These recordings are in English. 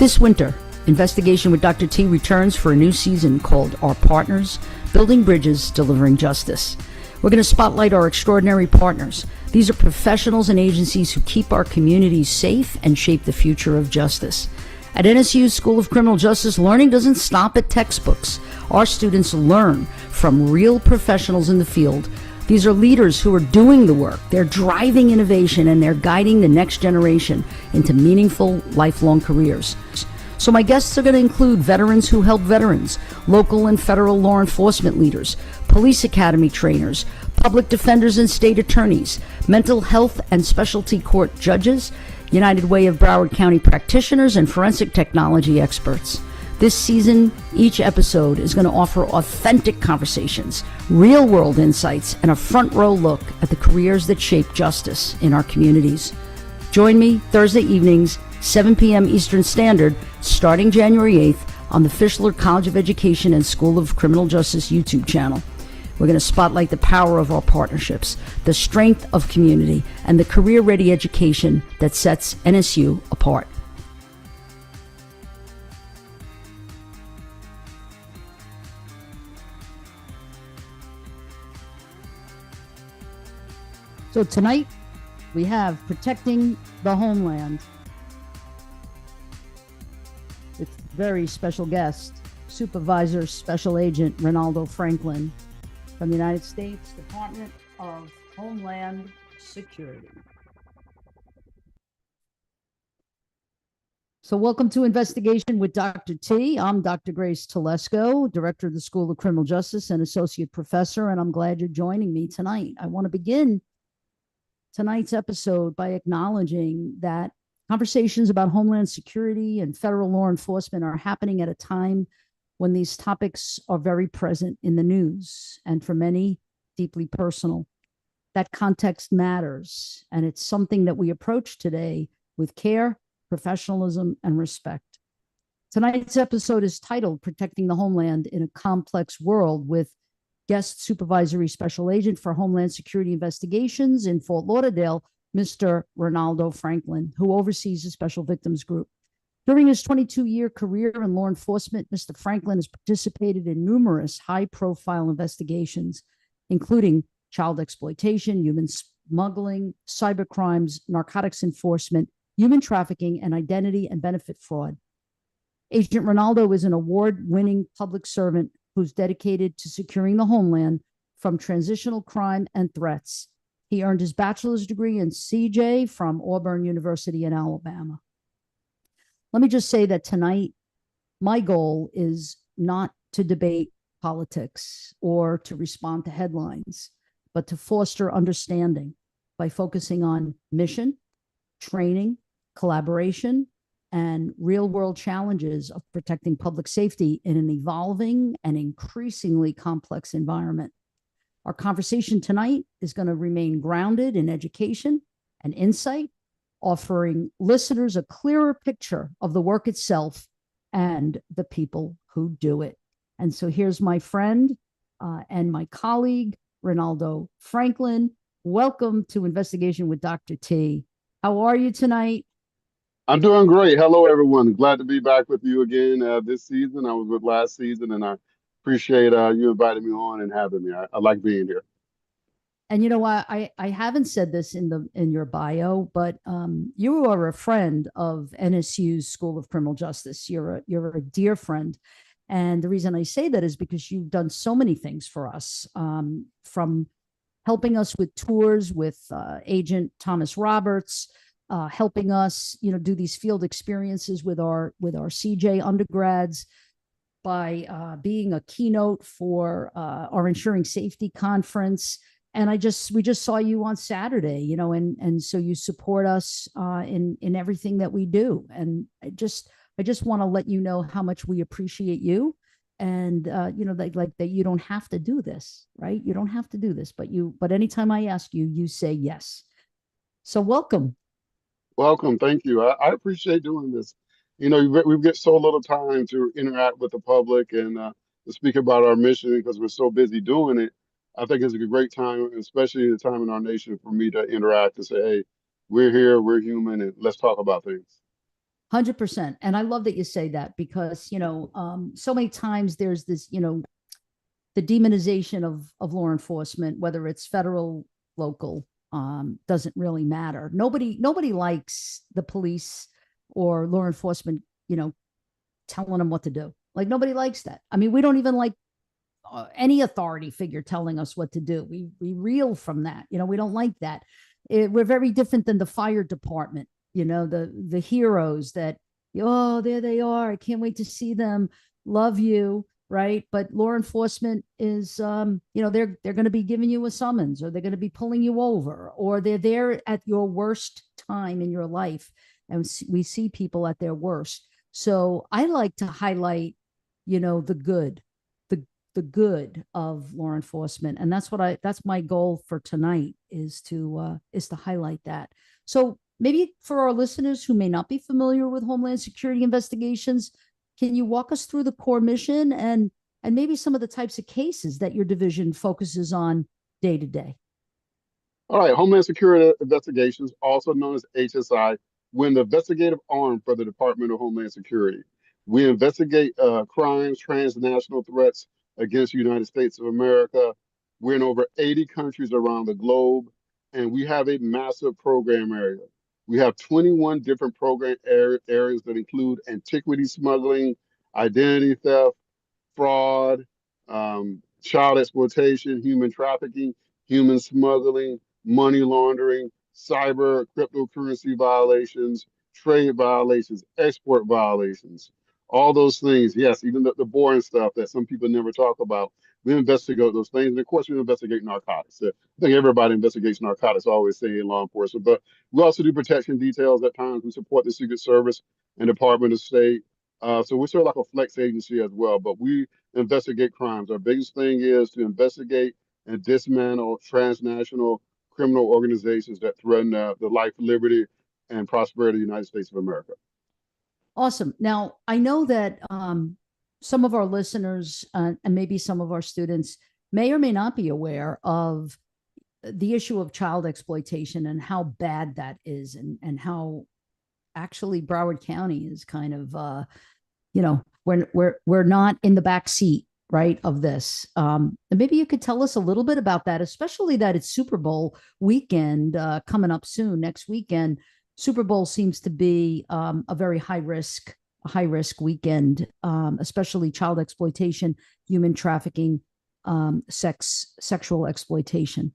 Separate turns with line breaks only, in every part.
This winter, Investigation with Dr. T returns for a new season called Our Partners, Building Bridges, Delivering Justice. We're going to spotlight our extraordinary partners. These are professionals and agencies who keep our communities safe and shape the future of justice. At NSU's School of Criminal Justice, learning doesn't stop at textbooks. Our students learn from real professionals in the field. These are leaders who are doing the work. They're driving innovation and they're guiding the next generation into meaningful, lifelong careers. So my guests are going to include veterans who help veterans, local and federal law enforcement leaders, police academy trainers, public defenders and state attorneys, mental health and specialty court judges, United Way of Broward County practitioners, and forensic technology experts. This season, each episode is going to offer authentic conversations, real-world insights, and a front-row look at the careers that shape justice in our communities. Join me Thursday evenings, 7 p.m. Eastern Standard, starting January 8th on the Fischler College of Education and School of Criminal Justice YouTube channel. We're going to spotlight the power of our partnerships, the strength of community, and the career-ready education that sets NSU apart. So tonight, we have Protecting the Homeland with very special guest, Supervisor Special Agent Renaldo Franklin from the United States Department of Homeland Security. So welcome to Investigation with Dr. T. I'm Dr. Grace Telesco, Director of the School of Criminal Justice and Associate Professor, and I'm glad you're joining me tonight. I want to begin tonight's episode by acknowledging that conversations about Homeland Security and federal law enforcement are happening at a time when these topics are very present in the news and for many deeply personal. That context matters, and it's something that we approach today with care, professionalism, and respect. Tonight's episode is titled Protecting the Homeland in a Complex World, with Guest Supervisory Special Agent for Homeland Security Investigations in Fort Lauderdale, Mr. Renaldo Franklin, who oversees the Special Victims Group. During his 22-year career in law enforcement, Mr. Franklin has participated in numerous high-profile investigations, including child exploitation, human smuggling, cybercrimes, narcotics enforcement, human trafficking, and identity and benefit fraud. Agent Renaldo is an award-winning public servant who's dedicated to securing the homeland from transitional crime and threats. He earned his bachelor's degree in CJ from Auburn University in Alabama. Let me just say that tonight, my goal is not to debate politics or to respond to headlines, but to foster understanding by focusing on mission, training, collaboration, and real-world challenges of protecting public safety in an evolving and increasingly complex environment. Our conversation tonight is going to remain grounded in education and insight, offering listeners a clearer picture of the work itself and the people who do it. And so here's my friend and my colleague, Renaldo Franklin. Welcome to Investigation with Dr. T. How are you tonight?
I'm doing great. Hello, everyone. Glad to be back with you again this season. I was with last season, and I appreciate you inviting me on and having me. I like being here.
And you know what? I haven't said this in your bio, but you are a friend of NSU's School of Criminal Justice. You're a dear friend, and the reason I say that is because you've done so many things for us, from helping us with tours with Agent Thomas Roberts. Helping us, do these field experiences with our CJ undergrads, by being a keynote for our Ensuring Safety conference. And we just saw you on Saturday, and so you support us in everything that we do. And I just want to let you know how much we appreciate you. And that you don't have to do this, right? You don't have to do this, but anytime I ask you, you say yes. So welcome.
Welcome. Thank you. I appreciate doing this. We get so little time to interact with the public and to speak about our mission because we're so busy doing it. I think it's a great time, especially the time in our nation, for me to interact and say, hey, we're here, we're human, and let's talk about things.
100%. And I love that you say that because, so many times there's this, the demonization of law enforcement, whether it's federal, local, doesn't really matter. Nobody likes the police or law enforcement, telling them what to do. Like nobody likes that. I mean, we don't even like any authority figure telling us what to do. We reel from that. We don't like that. We're very different than the fire department. The heroes that, oh, there they are. I can't wait to see them. Love you, right? But law enforcement is, they're going to be giving you a summons, or they're going to be pulling you over, or they're there at your worst time in your life, and we see people at their worst. So I like to highlight, the good, the good of law enforcement, and that's my goal for tonight is to highlight that. So maybe for our listeners who may not be familiar with Homeland Security investigations, can you walk us through the core mission and maybe some of the types of cases that your division focuses on day to day?
All right, Homeland Security Investigations, also known as HSI, we're the investigative arm for the Department of Homeland Security. We investigate crimes, transnational threats against the United States of America. We're in over 80 countries around the globe, and we have a massive program area. We have 21 different program areas that include antiquity smuggling, identity theft, fraud, child exploitation, human trafficking, human smuggling, money laundering, cyber cryptocurrency violations, trade violations, export violations, all those things. Yes, even the boring stuff that some people never talk about. We investigate those things. And of course, we investigate narcotics. I think everybody investigates narcotics, always saying law enforcement, but we also do protection details at times. We support the Secret Service and Department of State. So we're sort of like a flex agency as well, but we investigate crimes. Our biggest thing is to investigate and dismantle transnational criminal organizations that threaten the life, liberty, and prosperity of the United States of America.
Awesome. Now, I know that some of our listeners and maybe some of our students may or may not be aware of the issue of child exploitation and how bad that is, and how actually Broward County is kind of, we're not in the back seat, right, of this. And maybe you could tell us a little bit about that, especially that it's Super Bowl weekend coming up soon, next weekend. Super Bowl seems to be a very high risk weekend, especially child exploitation, human trafficking, sexual exploitation.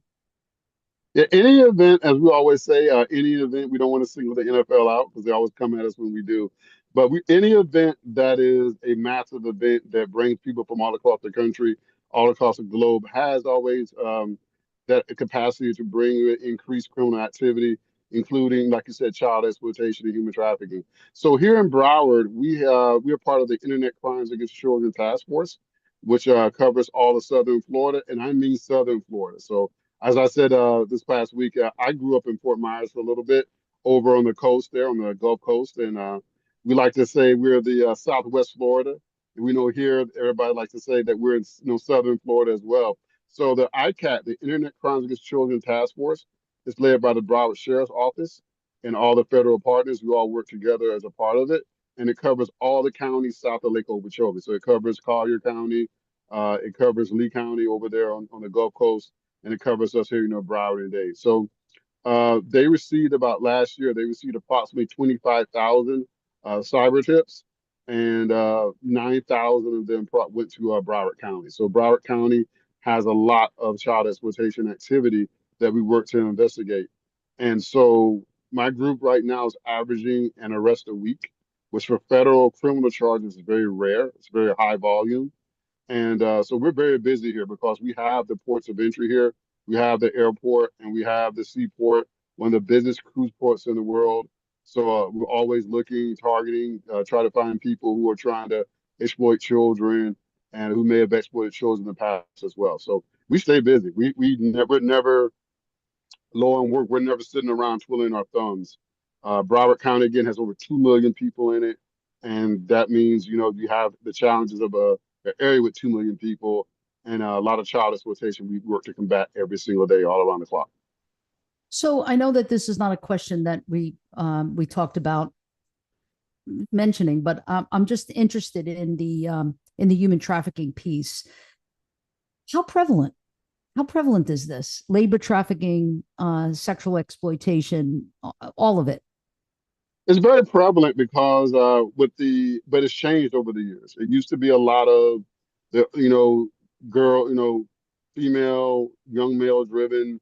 Yeah, any event, as we always say, any event, we don't want to single the NFL out because they always come at us when we do. But any event that is a massive event that brings people from all across the country, all across the globe, has always that capacity to bring increased criminal activity, including, like you said, child exploitation and human trafficking. So here in Broward, we are part of the Internet Crimes Against Children Task Force, which covers all of Southern Florida, and I mean Southern Florida. So as I said this past week, I grew up in Fort Myers for a little bit, over on the coast there, on the Gulf Coast. And we like to say we're the Southwest Florida. And we know here, everybody likes to say that we're in Southern Florida as well. So the ICAT, the Internet Crimes Against Children Task Force, is led by the Broward Sheriff's Office and all the federal partners. We all work together as a part of it. And it covers all the counties south of Lake Okeechobee. So it covers Collier County. It covers Lee County over there on the Gulf Coast, and it covers us here, Broward and Dade. So they received last year, they received approximately 25,000 cyber tips, and 9,000 of them went to Broward County. So Broward County has a lot of child exploitation activity that we work to investigate. And so my group right now is averaging an arrest a week, which for federal criminal charges is very rare. It's very high volume. And so we're very busy here because we have the ports of entry here. We have the airport and we have the seaport, one of the busiest cruise ports in the world. So we're always looking, targeting, try to find people who are trying to exploit children and who may have exploited children in the past as well. So we stay busy. We never low on work. We're never sitting around twiddling our thumbs. Broward County, again, has over 2 million people in it. And that means, you have the challenges of an area with 2 million people and a lot of child exploitation we work to combat every single day, all around the clock.
So I know that this is not a question that we talked about mentioning, but I'm just interested in the human trafficking piece. How prevalent? How prevalent is this? Labor trafficking, sexual exploitation, all of it.
It's very prevalent because but it's changed over the years. It used to be a lot of the, girl, female, young male driven,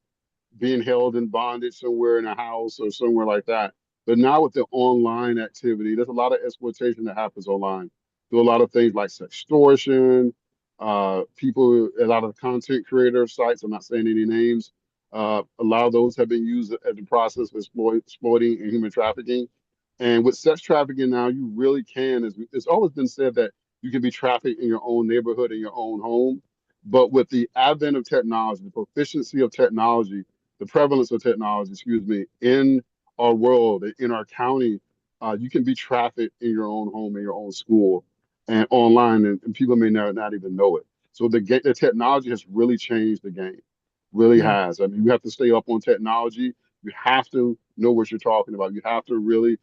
being held in bondage somewhere in a house or somewhere like that. But now with the online activity, there's a lot of exploitation that happens online. Do a lot of things like sextortion, a lot of content creator sites, I'm not saying any names, a lot of those have been used as a process of exploiting and human trafficking. And with sex trafficking now, you really can, as it's always been said that you can be trafficked in your own neighborhood, in your own home. But with the advent of technology, the proficiency of technology, the prevalence of technology, excuse me, in our world, in our county, you can be trafficked in your own home, in your own school, and online, and people may not even know it. So the technology has really changed the game, really
Yeah.
has. I mean, you have to stay up on technology. You have to know what you're talking about. You have to really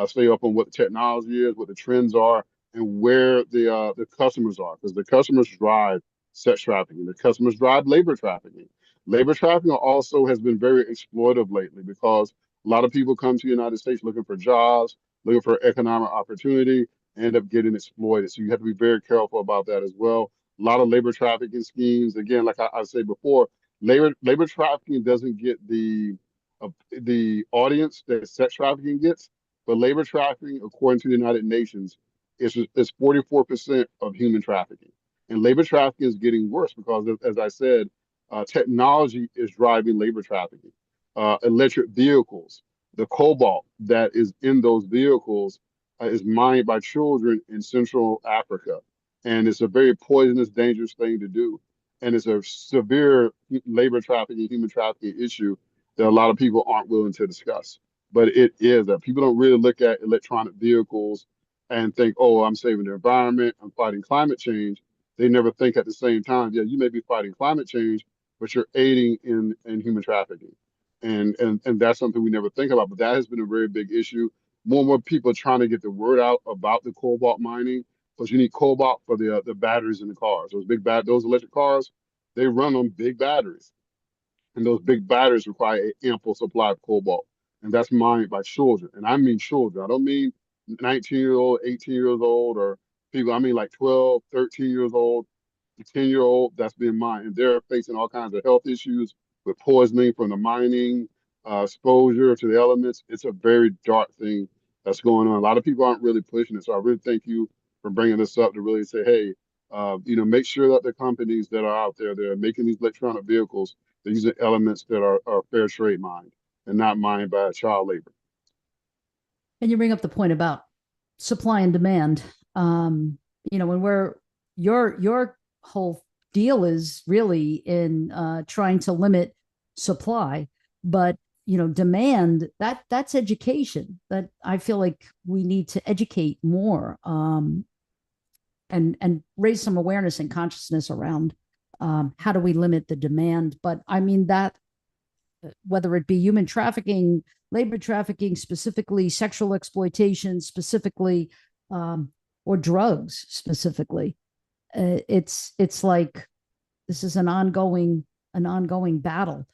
stay up on what the technology is, what the trends are, and where the customers are, because the customers drive sex trafficking. The customers drive labor trafficking. Labor trafficking also has been very exploitive lately because a lot of people come to the United States looking for jobs, looking for economic opportunity, end up getting exploited. So you have to be very careful about that as well. A lot of labor trafficking schemes. Again, like I said before, labor trafficking doesn't get the audience that sex trafficking gets, but labor trafficking, according to the United Nations, is 44% of human trafficking. And labor trafficking is getting worse because, as I said, technology is driving labor trafficking. Electric vehicles, the cobalt that is in those vehicles is mined by children in Central Africa. And it's a very poisonous, dangerous thing to do. And it's a severe labor trafficking, human trafficking issue that a lot of people aren't willing to discuss. But it is that people don't really look at electronic vehicles and think, oh, I'm saving the environment, I'm fighting climate change. They never think at the same time, yeah, you may be fighting climate change, but you're aiding in human trafficking. And that's something we never think about. But that has been a very big issue. More and more people are trying to get the word out about the cobalt mining because you need cobalt for the batteries in the cars. Those electric cars, they run on big batteries, and those big batteries require an ample supply of cobalt, and that's mined by children. And I mean children. I don't mean 19-year-old, 18 years old, or people. I mean like 12, 13 years old, 10-year-old that's being mined. And they're facing all kinds of health issues with poisoning from the mining, exposure to the elements. It's a very dark thing that's going on. A lot of people aren't really pushing it. So I really thank you for bringing this up to really say, hey, make sure that the companies that are out there, that are making these electronic vehicles, they're using elements that are fair trade mined and not mined by child labor.
And you bring up the point about supply and demand. When your whole deal is really in trying to limit supply, but demand, that's education. That I feel like we need to educate more, and raise some awareness and consciousness around how do we limit the demand. But I mean that whether it be human trafficking, labor trafficking, specifically sexual exploitation, specifically, or drugs specifically, it's like this is an ongoing battle,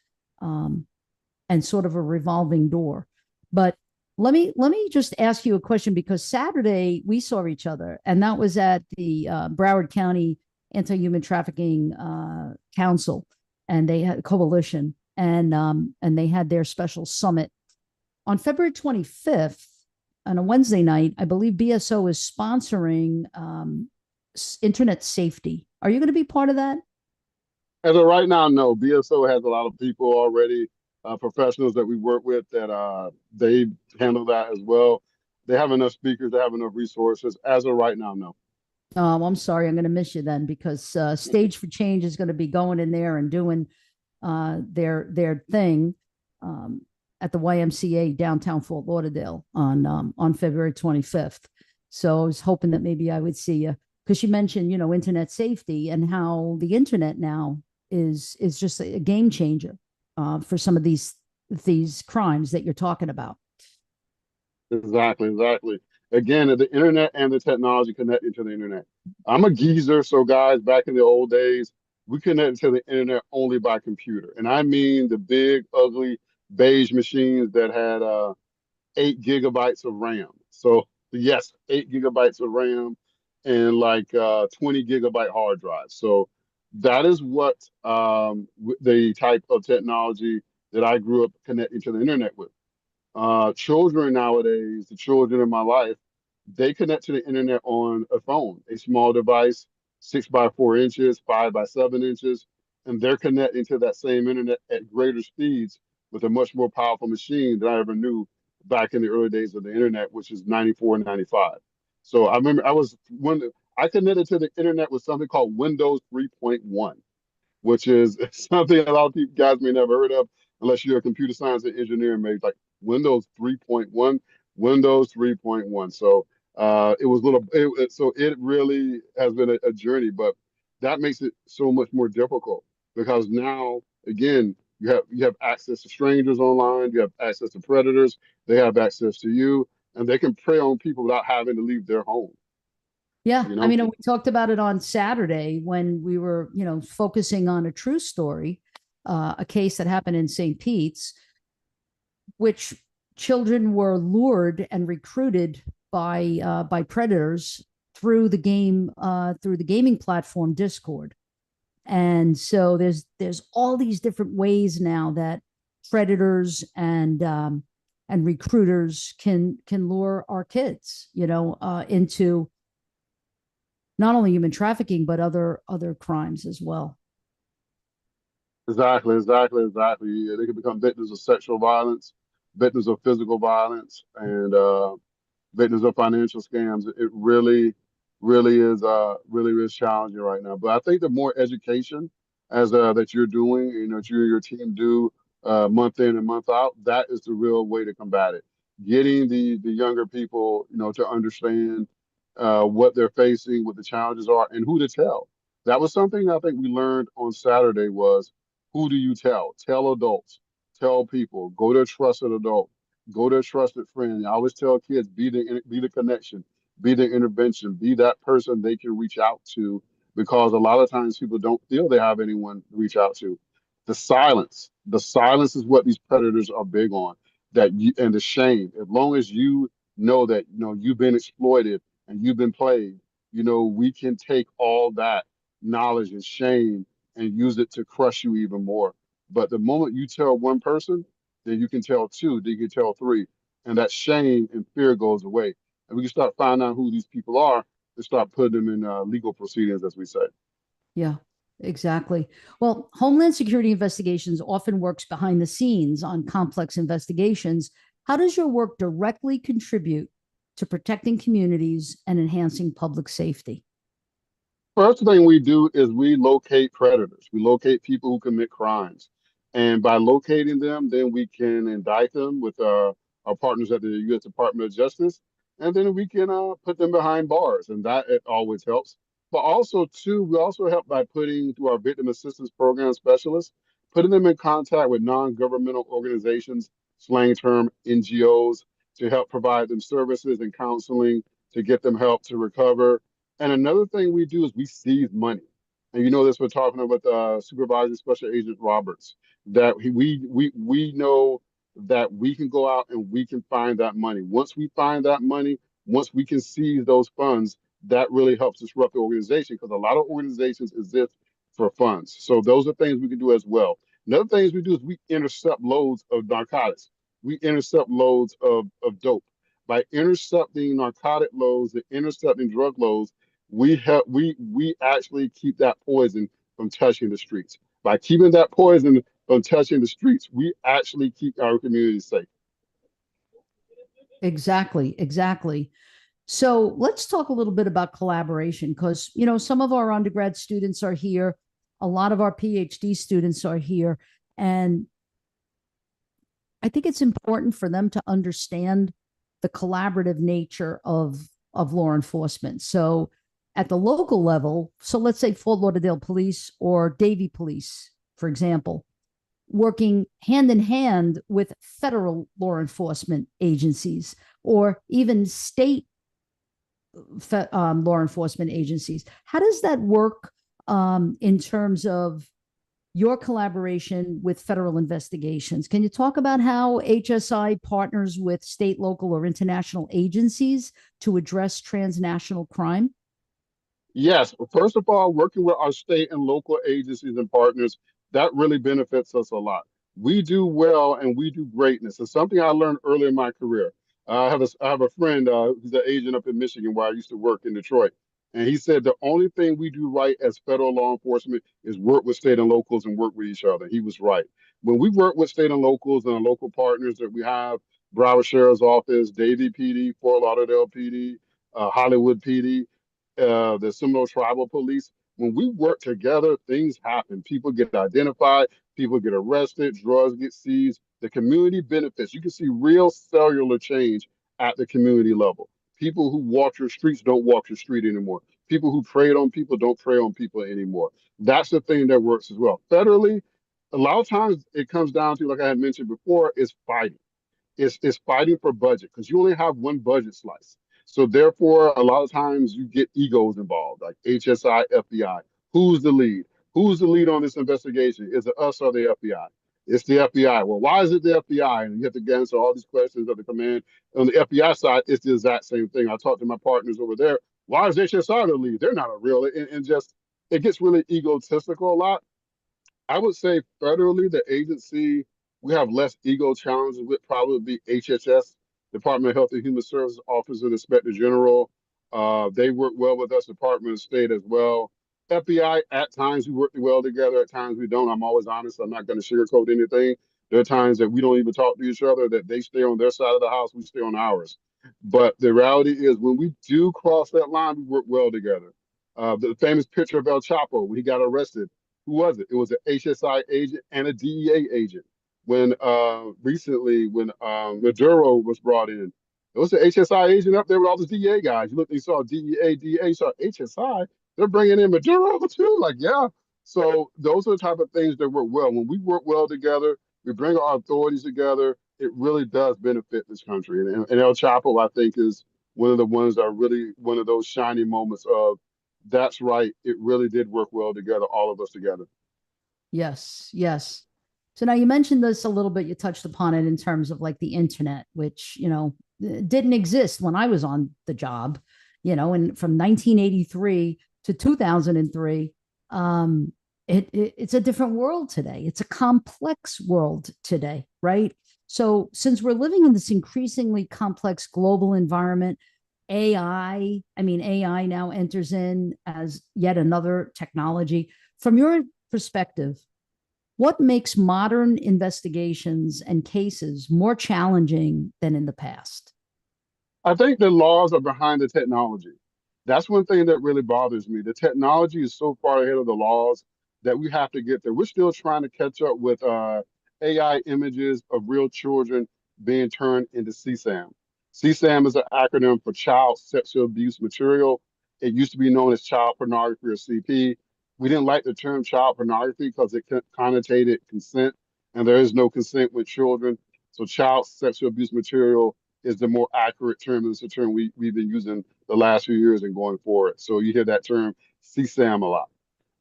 and sort of a revolving door. But let me just ask you a question, because Saturday we saw each other, and that was at the Broward County Anti-Human Trafficking Council, and they had a coalition, and they had their special summit on February 25th on a Wednesday night. I believe BSO is sponsoring internet safety. Are you going to be part of that?
As of right now, no. BSO has a lot of people already, professionals that we work with that they handle that as well. They have enough speakers, they have enough resources. As of right now, no.
Oh, I'm sorry. I'm going to miss you then, because Stage for Change is going to be going in there and doing their thing at the YMCA downtown Fort Lauderdale on February 25th. So I was hoping that maybe I would see you, because you mentioned internet safety and how the internet now is just a game changer for some of these crimes that you're talking about.
Exactly, exactly. again, the internet and the technology connecting to the internet. I'm a geezer, so guys, back in the old days, we connected to the internet only by computer, and I mean the big, ugly, beige machines that had 8 gigabytes of RAM. So yes, 8 gigabytes of RAM and like 20 gigabyte hard drive. So that is what the type of technology that I grew up connecting to the internet with. Children nowadays, the children in my life, they connect to the internet on a phone, a small device, 6 by 4 inches, 5 by 7 inches, and they're connecting to that same internet at greater speeds with a much more powerful machine than I ever knew back in the early days of the internet, which is 94 and 95. So I remember I connected to the internet with something called Windows 3.1, which is something a lot of people guys may never heard of unless you're a computer science and engineering major, like Windows 3.1, Windows 3.1. So it was so it really has been a journey, but that makes it so much more difficult because now again you have access to strangers online, you have access to predators, they have access to you, and they can prey on people without having to leave their home.
Yeah,
You
I
know,
mean, we talked about it on Saturday when we were, focusing on a true story, a case that happened in St. Pete's, which children were lured and recruited by predators through the gaming platform Discord. And so there's all these different ways now that predators and recruiters can lure our kids, into not only human trafficking but other crimes as well.
exactly, exactly, exactly. Yeah, they can become victims of sexual violence, victims of physical violence, and victims of financial scams. It really, really is challenging right now. But I think the more education as that you're doing, that you and your team do month in and month out, that is the real way to combat it. Getting the younger people, to understand what they're facing, what the challenges are, and who to tell. That was something I think we learned on Saturday was who do you tell? Tell adults, tell people, go to a trusted adult, go to a trusted friend. I always tell kids, be the connection, be the intervention, be that person they can reach out to, because a lot of times people don't feel they have anyone to reach out to. The silence is what these predators are big on. And the shame. As long as you know that you've been exploited and you've been played, we can take all that knowledge and shame and use it to crush you even more. But the moment you tell one person, then you can tell two, then you can tell three, and that shame and fear goes away. And we can start finding out who these people are and start putting them in legal proceedings, as we say.
Yeah, exactly. Well, Homeland Security Investigations often works behind the scenes on complex investigations. How does your work directly contribute to protecting communities and enhancing public safety?
First thing we do is we locate predators. We locate people who commit crimes. And by locating them, then we can indict them with our partners at the U.S. Department of Justice. And then we can put them behind bars. And that it always helps. But also, too, we also help by putting, through our victim assistance program specialists, putting them in contact with non-governmental organizations, slang term NGOs, to help provide them services and counseling to get them help to recover. And another thing we do is we seize money. And you know this, we're talking about Supervisor Special Agent Roberts, that we know that we can go out and we can find that money. Once we find that money, once we can seize those funds, that really helps disrupt the organization because a lot of organizations exist for funds. So those are things we can do as well. Another things we do is we intercept loads of narcotics. We intercept loads of dope. By intercepting narcotic loads and intercepting drug loads, we actually keep that poison from touching the streets. By keeping that poison from touching the streets, we actually keep our communities safe.
Exactly, exactly. So let's talk a little bit about collaboration because, some of our undergrad students are here, a lot of our PhD students are here, and I think it's important for them to understand the collaborative nature of law enforcement. So at the local level, so let's say Fort Lauderdale Police or Davie Police, for example, working hand in hand with federal law enforcement agencies or even state law enforcement agencies. How does that work in terms of your collaboration with federal investigations? Can you talk about how HSI partners with state, local, or international agencies to address transnational crime?
Yes, first of all, working with our state and local agencies and partners, that really benefits us a lot. We do well and we do greatness. It's something I learned early in my career. I have a friend who's an agent up in Michigan where I used to work in Detroit. And he said the only thing we do right as federal law enforcement is work with state and locals and work with each other. He was right. When we work with state and locals and our local partners that we have, Broward Sheriff's Office, Davie PD, Fort Lauderdale PD, Hollywood PD, the Seminole Tribal Police. When we work together, things happen. People get identified, people get arrested, drugs get seized. The community benefits. You can see real cellular change at the community level. People who walk your streets don't walk your street anymore. People who preyed on people don't prey on people anymore. That's the thing that works as well. Federally, a lot of times it comes down to, like I had mentioned before, is fighting. It's fighting for budget because you only have one budget slice. So therefore, a lot of times you get egos involved, like HSI, FBI. Who's the lead? Who's the lead on this investigation? Is it us or the FBI? It's the FBI. Well, why is it the FBI? And you have to answer all these questions of the command. On the FBI side, it's the exact same thing. I talked to my partners over there. Why is HSI the lead? They're not a real. And just it gets really egotistical a lot. I would say federally, the agency we have less ego challenges would probably be HHS, Department of Health and Human Services Office of the Inspector General. They work well with us, Department of State as well. FBI, at times we work well together, at times we don't. I'm always honest. I'm not going to sugarcoat anything. There are times that we don't even talk to each other, that they stay on their side of the house, we stay on ours. But the reality is, when we do cross that line, we work well together. The famous picture of El Chapo when he got arrested, who was it? It was an HSI agent and a DEA agent. When recently, when Maduro was brought in, it was the HSI agent up there with all the DEA guys. You look, you saw DEA, DEA, you saw HSI. They're bringing in Maduro too. Like, yeah. So those are the type of things that work well. When we work well together, we bring our authorities together. It really does benefit this country. And El Chapo, I think, is one of the ones that are really one of those shining moments of that's right. It really did work well together, all of us together.
Yes, yes. So now you mentioned this a little bit, you touched upon it in terms of like the internet, which, didn't exist when I was on the job, and from 1983 to 2003, it's a different world today. It's a complex world today, right? So since we're living in this increasingly complex global environment, AI now enters in as yet another technology. From your perspective, what makes modern investigations and cases more challenging than in the past?
I think the laws are behind the technology. That's one thing that really bothers me. The technology is so far ahead of the laws that we have to get there. We're still trying to catch up with AI images of real children being turned into CSAM. CSAM is an acronym for Child Sexual Abuse Material. It used to be known as child pornography or CP. We didn't like the term child pornography because it connotated consent, and there is no consent with children. So, child sexual abuse material is the more accurate term. It's a term we've been using the last few years and going forward. So, you hear that term CSAM a lot.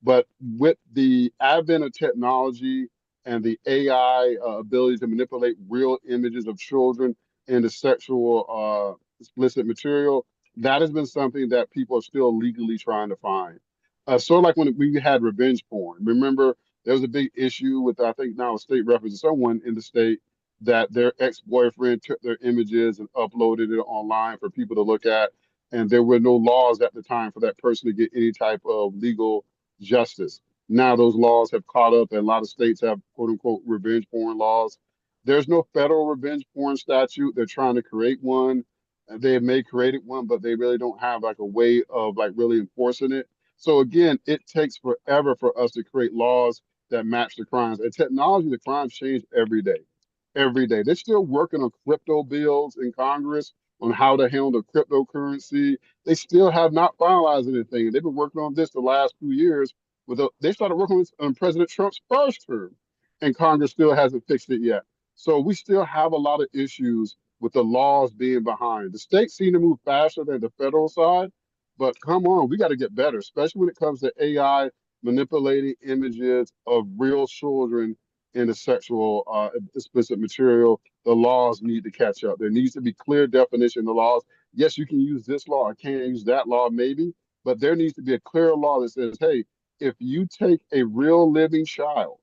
But with the advent of technology and the AI ability to manipulate real images of children into sexual explicit material, that has been something that people are still legally trying to find. Sort of like when we had revenge porn. Remember, there was a big issue with, I think now a state representative, someone in the state, that their ex-boyfriend took their images and uploaded it online for people to look at. And there were no laws at the time for that person to get any type of legal justice. Now those laws have caught up, and a lot of states have quote unquote revenge porn laws. There's no federal revenge porn statute. They're trying to create one. They may created one, but they really don't have like a way of like really enforcing it. So again, it takes forever for us to create laws that match the crimes. And technology, the crimes change every day. Every day. They're still working on crypto bills in Congress on how to handle cryptocurrency. They still have not finalized anything. They've been working on this the last few years. They started working on President Trump's first term, and Congress still hasn't fixed it yet. So we still have a lot of issues with the laws being behind. The states seem to move faster than the federal side, but come on, we got to get better, especially when it comes to AI manipulating images of real children in the sexual explicit material. The laws need to catch up. There needs to be clear definition of the laws. Yes, you can use this law. I can't use that law, maybe, but there needs to be a clear law that says, hey, if you take a real living child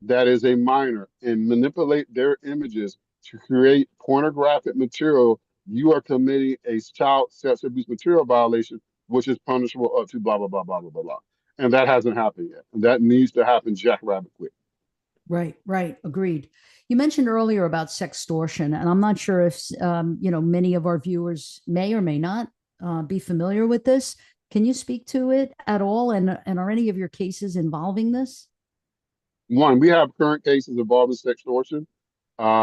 that is a minor and manipulate their images to create pornographic material, you are committing a child sex abuse material violation, which is punishable up to blah, blah, blah, blah, blah, blah, blah. And that hasn't happened yet. And that needs to happen jackrabbit quick.
Right, right. Agreed. You mentioned earlier about sextortion, and I'm not sure if many of our viewers may or may not be familiar with this. Can you speak to it at all? And are any of your cases involving this?
One, we have current cases involving sextortion.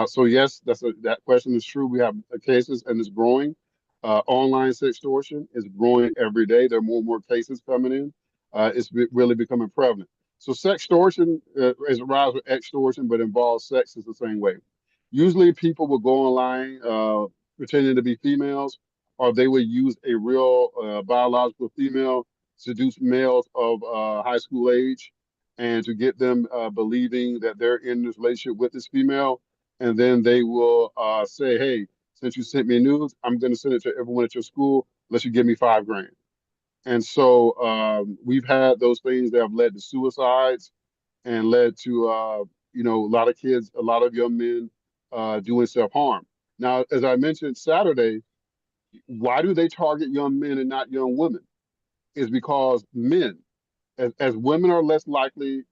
So yes, that question is true. We have cases, and it's growing. Online sextortion is growing every day. There are more and more cases coming in. Really becoming prevalent. So sextortion is a rise with extortion, but involves sex is the same way. Usually, people will go online pretending to be females, or they will use a real biological female, seduce males of high school age, and to get them believing that they're in this relationship with this female, and then they will say, "Hey, since you sent me news, I'm going to send it to everyone at your school. Unless you give me $5,000." And so we've had those things that have led to suicides and led to a lot of kids, a lot of young men doing self harm. Now, as I mentioned Saturday, why do they target young men and not young women? Is because men, as women are less likely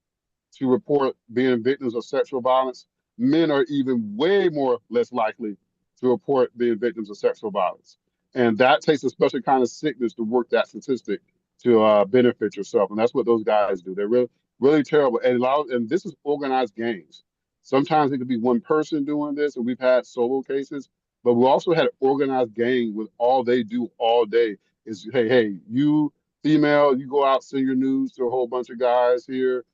to report being victims of sexual violence, men are even way more less likely to report being victims of sexual violence. And that takes a special kind of sickness to work that statistic to benefit yourself. And that's what those guys do. They're really, really terrible. And this is organized gangs. Sometimes it could be one person doing this, and we've had solo cases, but we also had an organized gang with all they do all day is, hey, you female, you go out, send your news to a whole bunch of guys here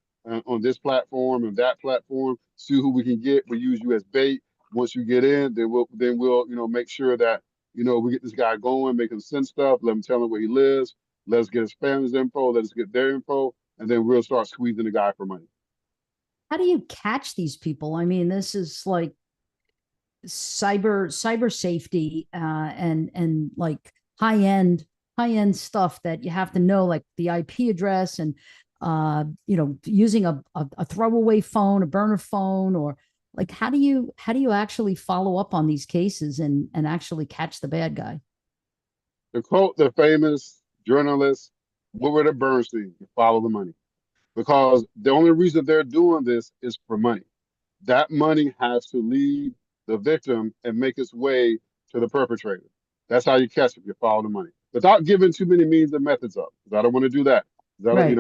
on this platform and that platform. See who we can get. We use you as bait. Once you get in, then we'll make sure that we get this guy going, make him send stuff, let him tell him where he lives, let us get his family's info, let us get their info, and then we'll start squeezing the guy for money.
How do you catch these people? I mean, this is like cyber safety and like high end stuff that you have to know, like the IP address and using a throwaway phone, a burner phone, or like how do you actually follow up on these cases and actually catch the bad guy?
To quote the famous journalist Woodward Bernstein, follow the money. Because the only reason they're doing this is for money. That money has to leave the victim and make its way to the perpetrator. That's how you catch it. You follow the money without giving too many means and methods up. Because I don't want to do that.
Right.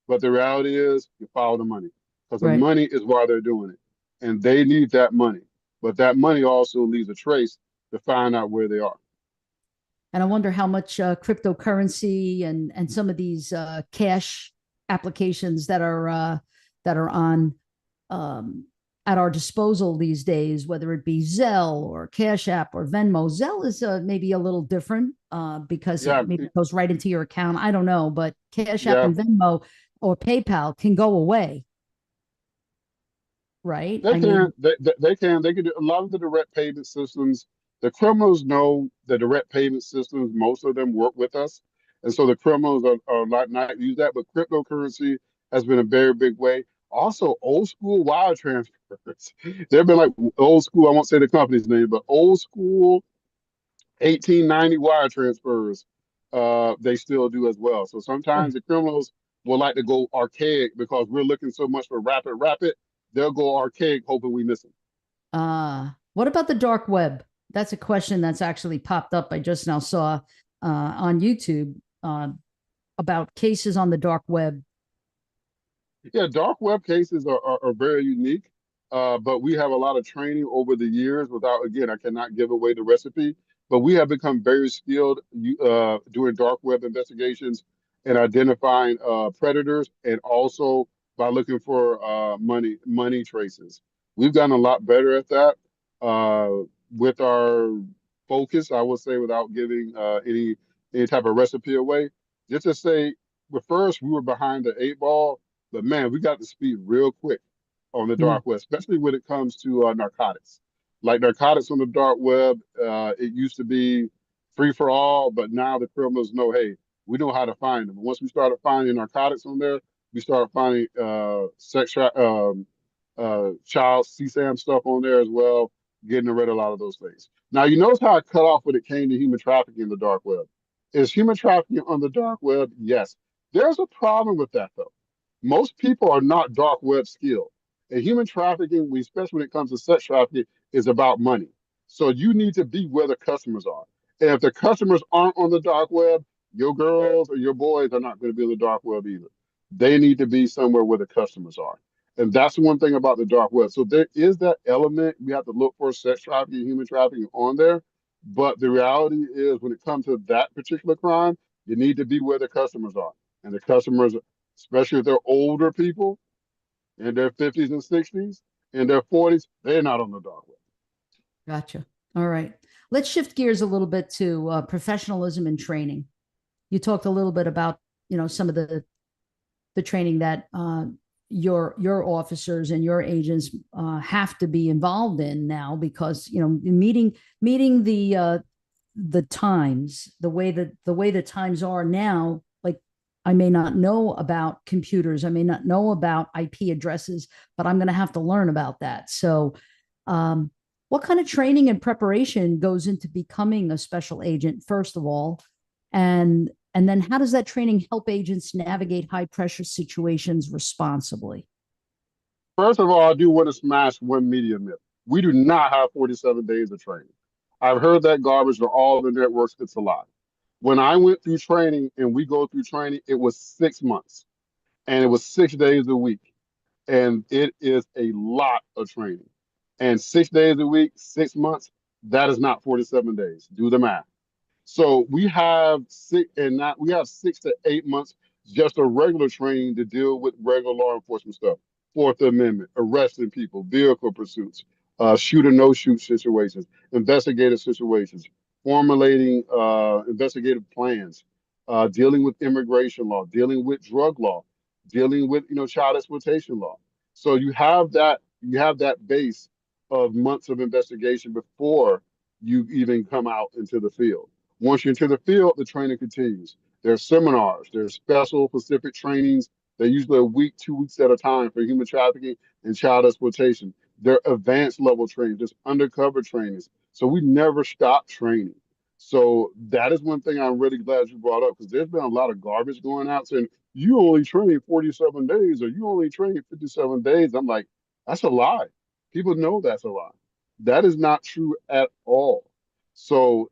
But the reality is you follow the money because the
Right.
money is why they're doing it, and they need that money. But that money also leaves a trace to find out where they are.
And I wonder how much cryptocurrency and some of these cash applications that are on at our disposal these days, whether it be Zelle or Cash App or Venmo. Zelle is maybe a little different because
Yeah,
it maybe goes right into your account. I don't know, but Cash App
yeah.
and Venmo or PayPal can go away, right?
They
I mean,
can. They can do a lot of the direct payment systems. The criminals know the direct payment systems. Most of them work with us, and so the criminals are not use that. But cryptocurrency has been a very big way. Also, old school wire transfers. They've been like old school. I won't say the company's name, but old school 1890 wire transfers. They still do as well. So sometimes the criminals will like to go archaic because we're looking so much for rapid. They'll go archaic, hoping we miss them.
what about the dark web? That's a question that's actually popped up. I just now saw on YouTube about cases on the dark web.
Yeah, dark web cases are very unique, but we have a lot of training over the years. Without, again, I cannot give away the recipe, but we have become very skilled doing dark web investigations and identifying predators, and also by looking for money traces. We've gotten a lot better at that. with our focus, I would say, without giving any type of recipe away, just to say, but first we were behind the eight ball, but man, we got to speed real quick on the
Mm,
dark web, especially when it comes to narcotics. Like narcotics on the dark web, it used to be free for all, but now the criminals know, hey, we know how to find them. Once we started finding narcotics on there, we started finding child CSAM stuff on there as well, getting rid of a lot of those things. Now, you notice how I cut off when it came to human trafficking in the dark web. Is human trafficking on the dark web? Yes. There's a problem with that, though. Most people are not dark web skilled. And human trafficking, especially when it comes to sex trafficking, is about money. So you need to be where the customers are. And if the customers aren't on the dark web, your girls or your boys are not going to be on the dark web either. They need to be somewhere where the customers are. And that's one thing about the dark web. So there is that element. We have to look for sex trafficking, human trafficking on there. But the reality is, when it comes to that particular crime, you need to be where the customers are. And the customers, especially if they're older people in their 50s and 60s, in their 40s, they're not on the dark web.
gotcha. All right. Let's shift gears a little bit to professionalism and training. You talked a little bit about, some of the training that your officers and your agents have to be involved in now, because meeting the times, the way the times are now. Like, I may not know about computers, I may not know about IP addresses, but I'm going to have to learn about that. So what kind of training and preparation goes into becoming a special agent, first of all? And then how does that training help agents navigate high pressure situations responsibly?
First of all, I do want to smash one media myth. We do not have 47 days of training. I've heard that garbage on all the networks. It's a lie. When I went through training and we go through training, it was 6 months and it was 6 days a week. And it is a lot of training. And 6 days a week, 6 months, that is not 47 days. Do the math. So we have 6 to 8 months just of regular training to deal with regular law enforcement stuff. Fourth Amendment, arresting people, vehicle pursuits, shoot or no shoot situations, investigative situations, formulating investigative plans, dealing with immigration law, dealing with drug law, dealing with child exploitation law. So you have that base of months of investigation before you even come out into the field. Once you're into the field, the training continues. There's seminars, there's special specific trainings. They're usually a week, 2 weeks at a time for human trafficking and child exploitation. They're advanced level trainings, there's undercover trainings. So we never stop training. So that is one thing I'm really glad you brought up, because there's been a lot of garbage going out saying you only train 47 days or you only train 57 days. I'm like, that's a lie. People know that's a lie. That is not true at all. So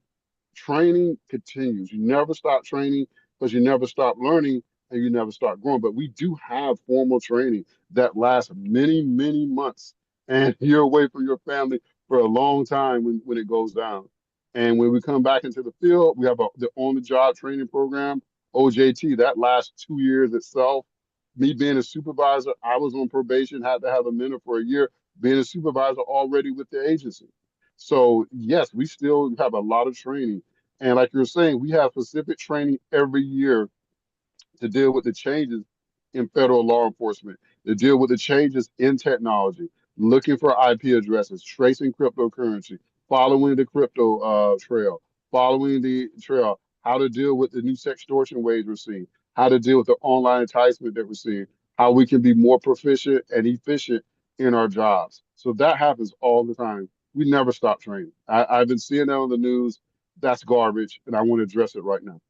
training continues. You never stop training because you never stop learning and you never stop growing. But we do have formal training that lasts many, many months. And you're away from your family for a long time when it goes down. And when we come back into the field, we have the on-the-job training program, OJT, that lasts 2 years itself. Me being a supervisor, I was on probation, had to have a mentor for a year, being a supervisor already with the agency. So yes, we still have a lot of training. And like you're saying, we have specific training every year to deal with the changes in federal law enforcement, to deal with the changes in technology, looking for IP addresses, tracing cryptocurrency, following the crypto trail, following the trail, how to deal with the new sextortion ways we're seeing, how to deal with the online enticement that we're seeing, how we can be more proficient and efficient in our jobs. So that happens all the time. We never stop training. I've been seeing that on the news. That's garbage, and I want to address it right now.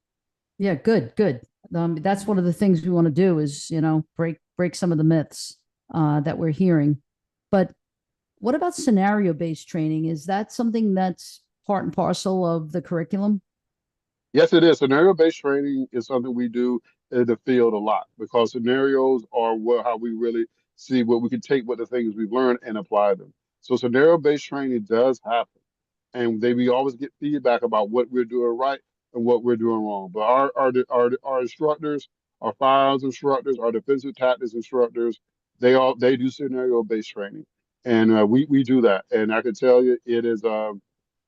Yeah, good, good. That's one of the things we want to do is, break some of the myths that we're hearing. But what about scenario based training? Is that something that's part and parcel of the curriculum?
Yes, it is. Scenario-based training is something we do in the field a lot, because scenarios are how we really see what we can take what the things we've learned and apply them. So scenario-based training does happen, and we always get feedback about what we're doing right and what we're doing wrong. But our instructors, our files instructors, our defensive tactics instructors, they do scenario-based training, and we do that. And I can tell you, it is.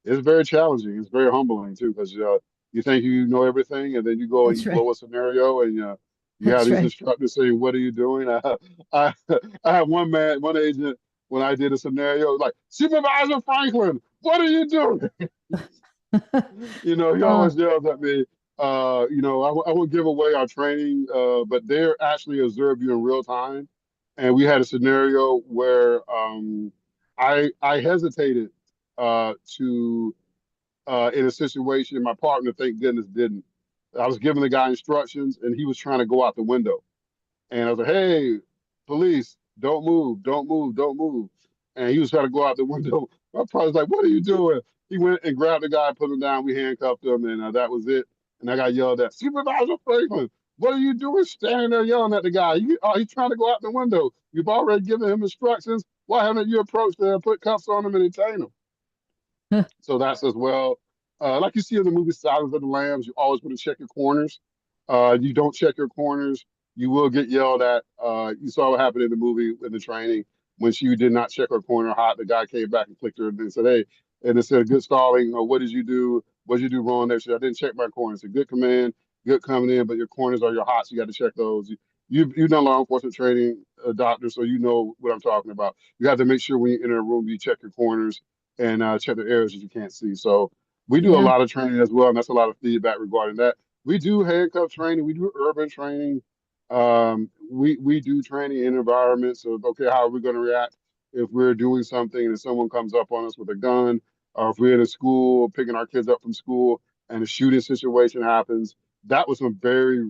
it's very challenging. It's very humbling too, because you think you know everything, and then you go and
That's
you
right.
blow a scenario, and you have
That's
these
right.
instructors saying, "What are you doing?" I, I had one agent when I did a scenario like, "Supervisor Franklin, what are you doing?" He
Uh,
always yells at me. I won't give away our training, but they're actually observe you in real time. And we had a scenario where I hesitated to in a situation. My partner, thank goodness, didn't. I was giving the guy instructions, and he was trying to go out the window. And I was like, "Hey, police, don't move, don't move, don't move." And he was trying to go out the window. My partner was like, "What are you doing?" He went and grabbed the guy, put him down. We handcuffed him, and that was it. And I got yelled at, "Supervisor Franklin, what are you doing standing there yelling at the guy? He's trying to go out the window. You've already given him instructions. Why haven't you approached him, put cuffs on him, and detained him?" So that's as well. Like you see in the movie Silence of the Lambs, you always want to check your corners. You don't check your corners, you will get yelled at. You saw what happened in the movie in the training when she did not check her corner hot. The guy came back and clicked her and said, "Hey," and it said, "Good stalling. Or what did you do? What did you do wrong there?" She said, "I didn't check my corners." It's a good command, good coming in, but your corners are your hots. You got to check those. You've done law enforcement training, doctor, so you know what I'm talking about. You have to make sure when you enter a room, you check your corners and check the areas that you can't see. So we do a
yeah.
lot of training as well, and that's a lot of feedback regarding that. We do handcuff training. We do urban training. We do training in environments of okay, how are we going to react if we're doing something and someone comes up on us with a gun, or if we're in a school picking our kids up from school and a shooting situation happens. That was some very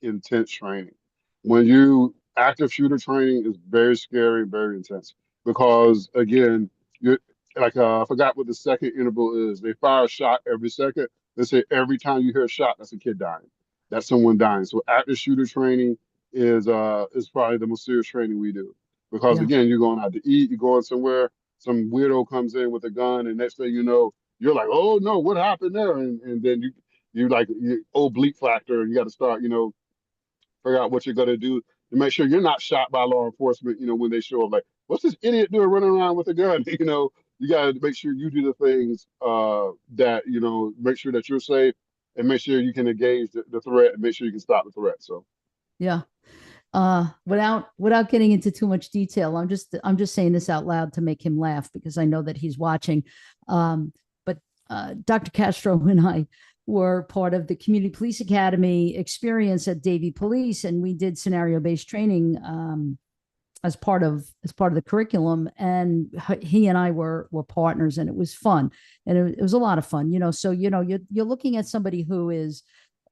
intense training. When you active shooter training is very scary, very intense because again, you're like I forgot what the second interval is. They fire a shot every second. They say every time you hear a shot, that's a kid dying. That's someone dying. So active shooter training is probably the most serious training we do. Because
Yeah.
again, you're going out to eat, you're going somewhere, some weirdo comes in with a gun, and next thing you know, you're like, "Oh no, what happened there?" And then you like oblique factor, and you got to start, figure out what you're going to do to make sure you're not shot by law enforcement, when they show up. Like, what's this idiot doing running around with a gun? You got to make sure you do the things that, make sure that you're safe and make sure you can engage the threat and make sure you can stop the threat. So,
Yeah. Without getting into too much detail, I'm just saying this out loud to make him laugh because I know that he's watching. But Dr. Castro and I were part of the Community Police Academy experience at Davie Police, and we did scenario-based training as part of the curriculum. And he and I were partners, and it was fun, and it was a lot of fun. So you're looking at somebody who is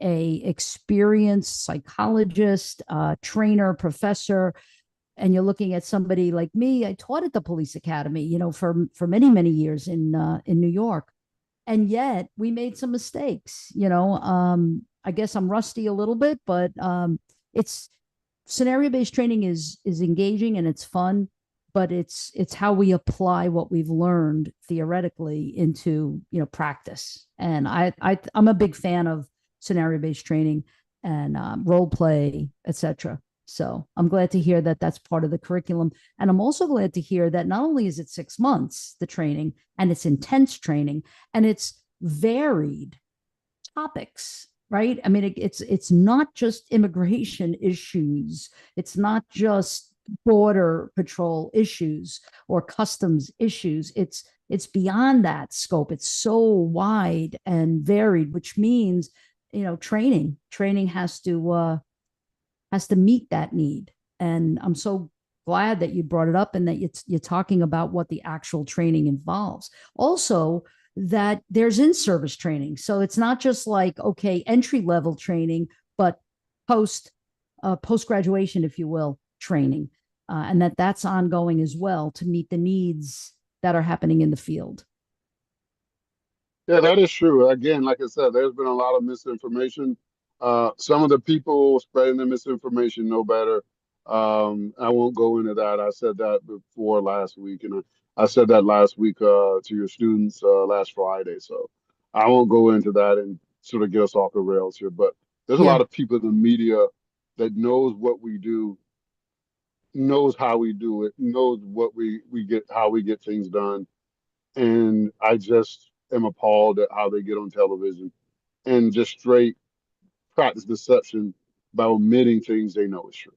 a experienced psychologist, trainer, professor, and you're looking at somebody like me. I taught at the police academy, for many years in New York, and yet we made some mistakes. I guess I'm rusty a little bit, but it's scenario based training is engaging and it's fun, but it's how we apply what we've learned theoretically into practice. And I'm a big fan of scenario based training and role play, etc. So I'm glad to hear that that's part of the curriculum, and I'm also glad to hear that not only is it 6 months the training, and it's intense training, and it's varied topics, right? I mean, it's not just immigration issues. It's not just border patrol issues or customs issues. It's beyond that scope. It's so wide and varied, which means training has to meet that need. And I'm so glad that you brought it up and that you're talking about what the actual training involves. Also, that there's in-service training. So it's not just like, okay, entry level training, but post graduation, if you will, training. And that's ongoing as well to meet the needs that are happening in the field.
yeah, that is true. Again, like I said, there's been a lot of misinformation. Some of the people spreading the misinformation know better. I won't go into that. I said that before last week, and I said that last week to your students last Friday. So I won't go into that and sort of get us off the rails here. But there's a lot
Yeah.
of people in the media that knows what we do, knows how we do it, knows what we get, how we get things done, And I just am appalled at how they get on television and just straight practice deception by omitting things they know is true.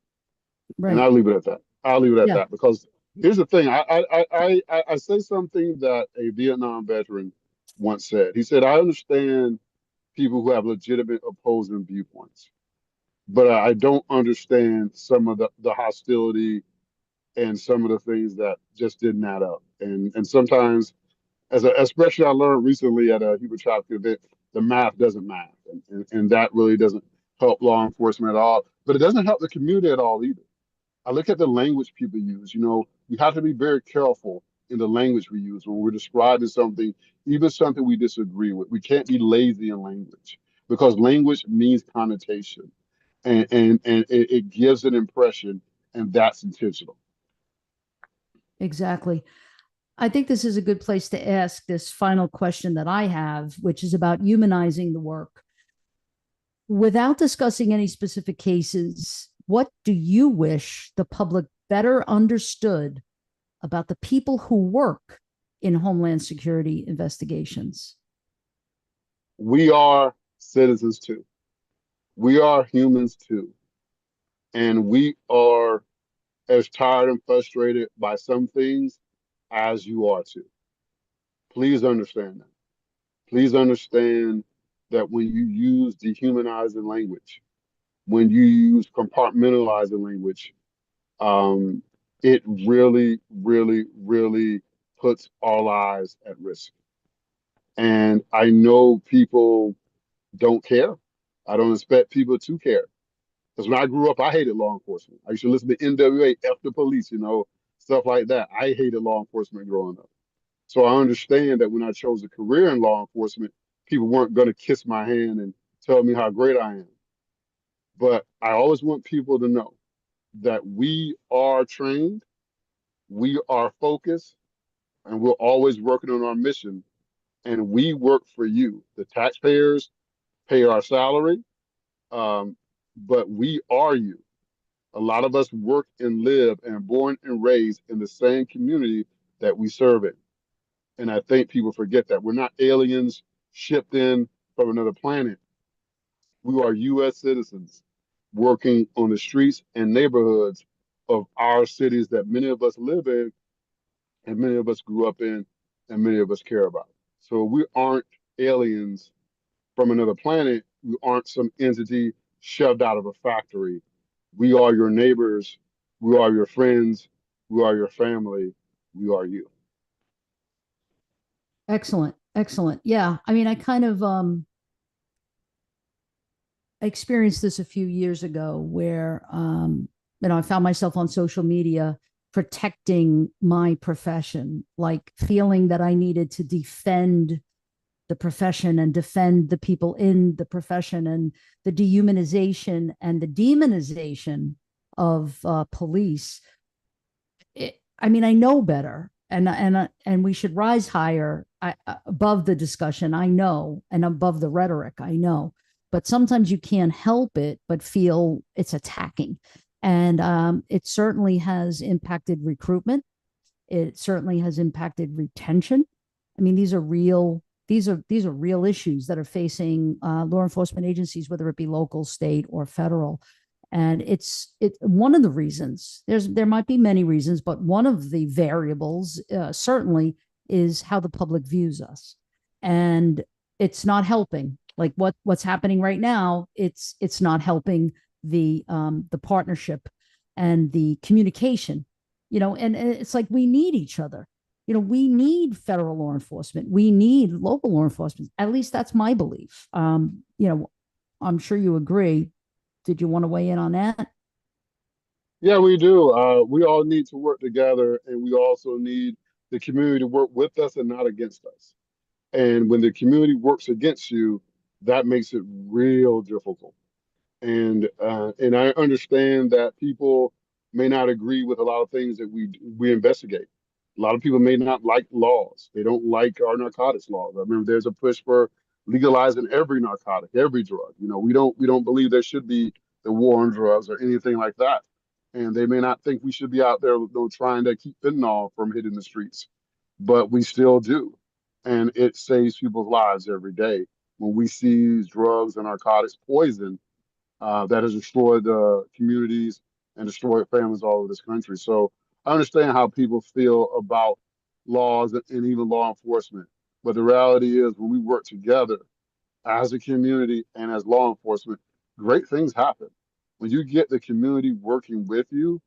And
Right.
I'll leave it at that. I'll leave it at
Yeah.
that because here's the thing. I say something that a Vietnam veteran once said. He said, I understand people who have legitimate opposing viewpoints, but I don't understand some of the hostility and some of the things that just didn't add up. And sometimes, as an expression I learned recently at a human trafficking event, the math doesn't math, and that really doesn't help law enforcement at all. But it doesn't help the community at all either. I look at the language people use. You know, we have to be very careful in the language we use when we're describing something, even something we disagree with. We can't be lazy in language because language means connotation, and it gives an impression, and that's intentional.
Exactly. I think this is a good place to ask this final question that I have, which is about humanizing the work. Without discussing any specific cases, what do you wish the public better understood about the people who work in Homeland Security investigations?
We are citizens too. We are humans too, and we are as tired and frustrated by some things as you are too. Please understand that. Please understand that when you use dehumanizing language, when you use compartmentalizing language, um, it really, really, really puts our lives at risk. And I know people don't care. I don't expect people to care. Because when I grew up, I hated law enforcement. I used to listen to NWA, F the police, stuff like that. I hated law enforcement growing up. So I understand that when I chose a career in law enforcement, people weren't going to kiss my hand and tell me how great I am. But I always want people to know that we are trained, we are focused, and we're always working on our mission. And we work for you. The taxpayers pay our salary, um, but we are you. A lot of us work and live and born and raised in the same community that we serve in. And I think people forget that. We're not aliens shipped in from another planet. We are U.S. citizens working on the streets and neighborhoods of our cities that many of us live in and many of us grew up in and many of us care about. So we aren't aliens from another planet. We aren't some entity shoved out of a factory. We are your neighbors. We are your friends. We are your family. We are you.
Excellent. Excellent. Yeah. I mean, I kind of experienced this a few years ago where I found myself on social media protecting my profession, like feeling that I needed to defend the profession and defend the people in the profession, and the dehumanization and the demonization of police. I mean, I know better, and we should rise higher, above the discussion. I know, and above the rhetoric. I know, but sometimes you can't help it but feel it's attacking, and it certainly has impacted recruitment. It certainly has impacted retention. I mean, these are real issues that are facing law enforcement agencies, whether it be local, state, or federal. And it's one of the reasons. There might be many reasons, but one of the variables certainly is how the public views us, and it's not helping. Like what's happening right now, it's not helping the partnership and the communication. And it's like we need each other. We need federal law enforcement. We need local law enforcement. At least that's my belief. I'm sure you agree. Did you want to weigh in on that?
Yeah, we do. We all need to work together, and we also need the community to work with us and not against us. And when the community works against you, that makes it real difficult. And I understand that people may not agree with a lot of things that we investigate. A lot of people may not like laws. They don't like our narcotics laws. I remember there's a push for legalizing every narcotic, every drug. We don't believe there should be the war on drugs or anything like that. And they may not think we should be out there, trying to keep fentanyl from hitting the streets. but we still do. And it saves people's lives every day. When we see drugs and narcotics, poison that has destroyed communities and destroyed families all over this country. So I understand how people feel about laws and even law enforcement. But the reality is, when we work together as a community and as law enforcement, great things happen. When you get the community working with you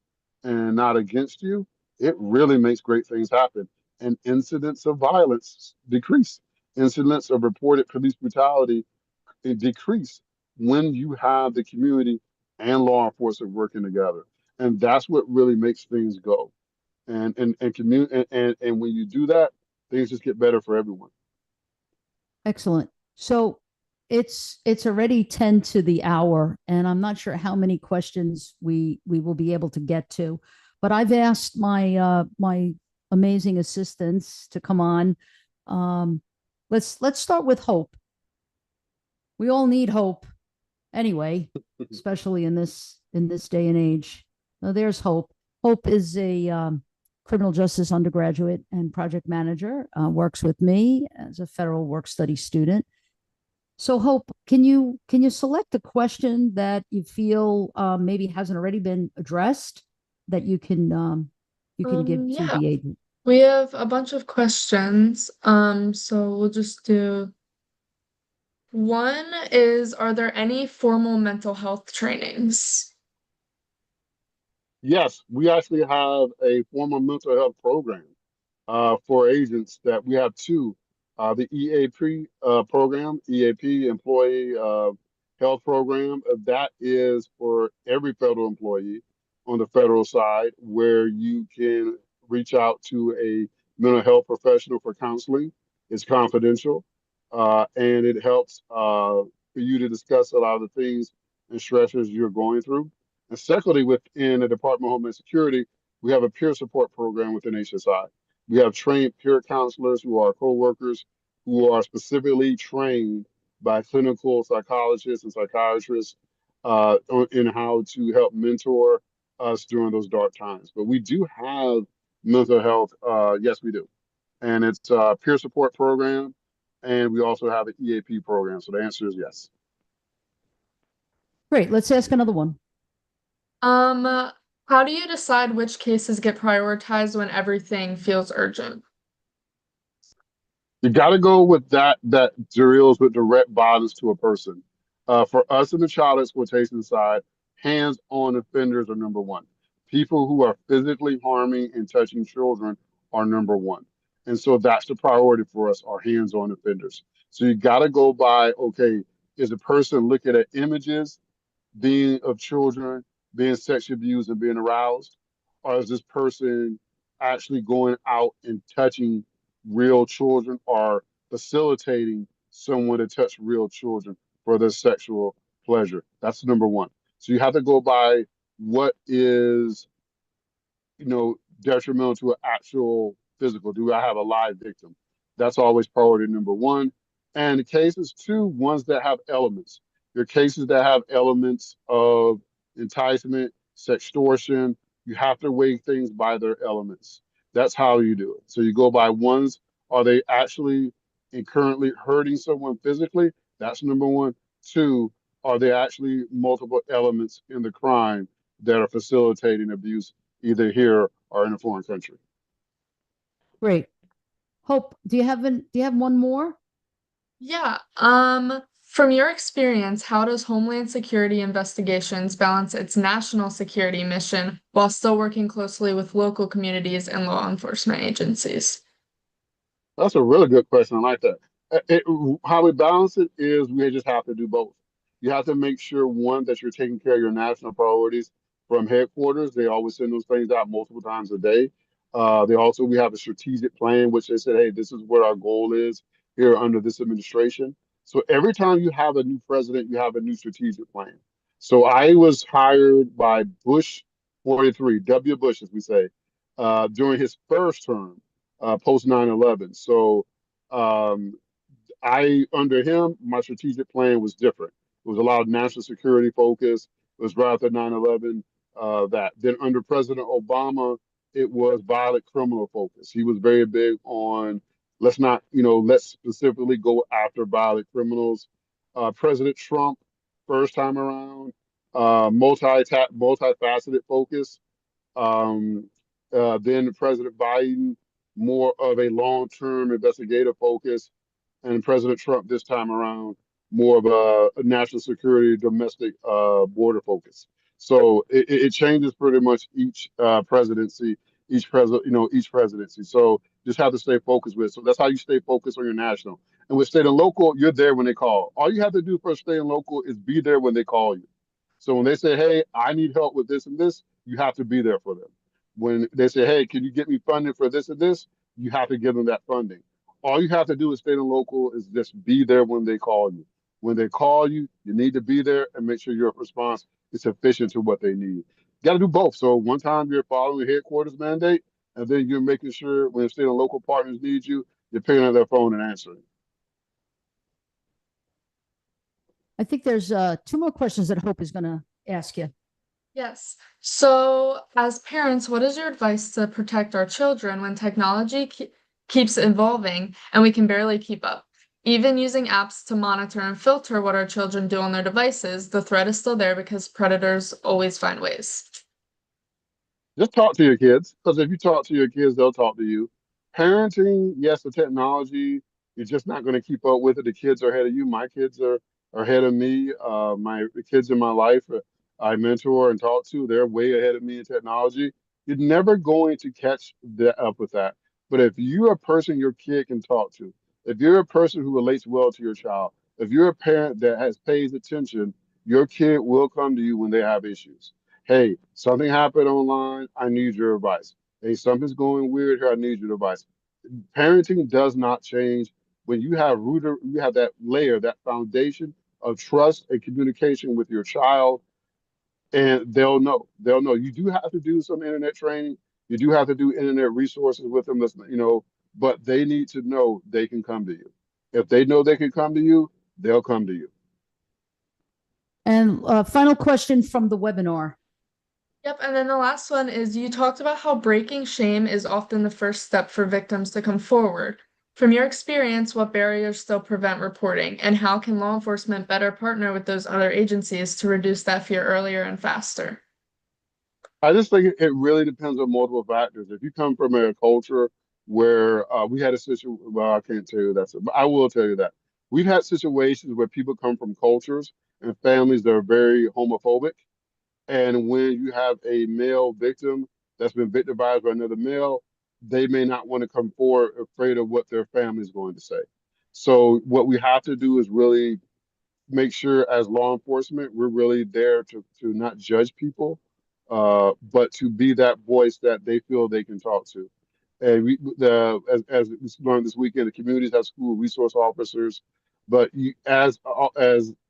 and not against you, it really makes great things happen. And incidents of violence decrease. Incidents of reported police brutality decrease when you have the community and law enforcement working together. And that's what really makes things go. And when you do that, things just get better for everyone.
Excellent. So it's already 10 to the hour, and I'm not sure how many questions we will be able to get to. But I've asked my amazing assistants to come on. Let's start with hope. We all need hope anyway, especially in this day and age. Now, there's hope. Hope is a criminal justice undergraduate and project manager. Works with me as a federal work study student. So, Hope, can you select a question that you feel maybe hasn't already been addressed that you can give to
Yeah,
the agent?
we have a bunch of questions. So we'll just do one is, are there any formal mental health trainings?
Yes, we actually have a formal mental health program for agents that we have two. The EAP program, EAP Employee Health Program, that is for every federal employee on the federal side, where you can reach out to a mental health professional for counseling. It's confidential, and it helps for you to discuss a lot of the things and stressors you're going through. And secondly, within the Department of Homeland Security, we have a peer support program within HSI. We have trained peer counselors who are co-workers who are specifically trained by clinical psychologists and psychiatrists in how to help mentor us during those dark times. But we do have mental health. Yes, we do. And it's a peer support program. And we also have an EAP program. So the answer is yes.
Great. Let's ask another one.
How do you decide which cases get prioritized when everything feels urgent?
You got to go with that deals with direct violence to a person. For us in the child exploitation side, hands-on offenders are number one. People who are physically harming and touching children are number one. And so that's the priority for us, are hands-on offenders. So you got to go by, okay, is a person looking at images being of children being sexually abused and being aroused? Or is this person actually going out and touching real children or facilitating someone to touch real children for their sexual pleasure? That's number one. So you have to go by what is, detrimental to an actual physical. Do I have a live victim? That's always priority number one. And the cases two, ones that have elements. Your cases that have elements of enticement, sextortion, you have to weigh things by their elements. That's how you do it. So you go by ones, are they actually and currently hurting someone physically? That's number one. Two, are there actually multiple elements in the crime that are facilitating abuse either here or in a foreign country?
Great. Hope, do you have one more?
Yeah, from your experience, how does Homeland Security Investigations balance its national security mission while still working closely with local communities and law enforcement agencies?
That's a really good question. I like that. How we balance it is we just have to do both. You have to make sure, one, that you're taking care of your national priorities from headquarters. They always send those things out multiple times a day. We have a strategic plan, which they said, hey, this is what our goal is here under this administration. So every time you have a new president, you have a new strategic plan. So I was hired by Bush 43, W. Bush, as we say, during his first term post 9/11. So um, under him, my strategic plan was different. It was a lot of national security focus. It was right after 9/11. That then under President Obama, it was violent criminal focus. He was very big on let's not, let's specifically go after violent criminals. President Trump, first time around, multifaceted focus. Um, then President Biden, more of a long-term investigative focus, and President Trump this time around, more of a national security, domestic border focus. So it changes pretty much each presidency, each presidency. So just have to stay focused with. So that's how you stay focused on your national. And with state and local, you're there when they call. All you have to do for state and local is be there when they call you. So when they say, "Hey, I need help with this and this," you have to be there for them. When they say, "Hey, can you get me funding for this and this?" you have to give them that funding. All you have to do as state and local is just be there when they call you. When they call you, you need to be there and make sure your response is sufficient to what they need. You got to do both. So one time you're following headquarters mandate, and then you're making sure when state and local partners need you, you're picking up their phone and answering.
I think there's two more questions that Hope is going to ask you.
Yes. So, as parents, what is your advice to protect our children when technology keeps evolving and we can barely keep up? Even using apps to monitor and filter what our children do on their devices, the threat is still there because predators always find ways.
Just talk to your kids, because if you talk to your kids, they'll talk to you. Parenting, yes, the technology, you're just not going to keep up with it. The kids are ahead of you. My kids are ahead of me. The kids in my life, I mentor and talk to, they're way ahead of me in technology. You're never going to catch up with that. But if you're a person your kid can talk to, if you're a person who relates well to your child, if you're a parent that pays attention, your kid will come to you when they have issues. Hey, something happened online. I need your advice. Hey, something's going weird here. I need your advice. Parenting does not change when you have that layer, that foundation of trust and communication with your child, and they'll know. They'll know. You do have to do some internet training. You do have to do internet resources with them. But they need to know they can come to you. If they know they can come to you, they'll come to you.
And final question from the webinar.
Yep, and then the last one is you talked about how breaking shame is often the first step for victims to come forward. From your experience, what barriers still prevent reporting, and how can law enforcement better partner with those other agencies to reduce that fear earlier and faster?
I just think it really depends on multiple factors. If you come from a culture where we had a situation, well, I can't tell you that, but I will tell you that. We've had situations where people come from cultures and families that are very homophobic. And when you have a male victim that's been victimized by another male, they may not want to come forward afraid of what their family is going to say. So what we have to do is really make sure as law enforcement, we're really there to not judge people, but to be that voice that they feel they can talk to. And as we learned this weekend, the communities have school resource officers, but as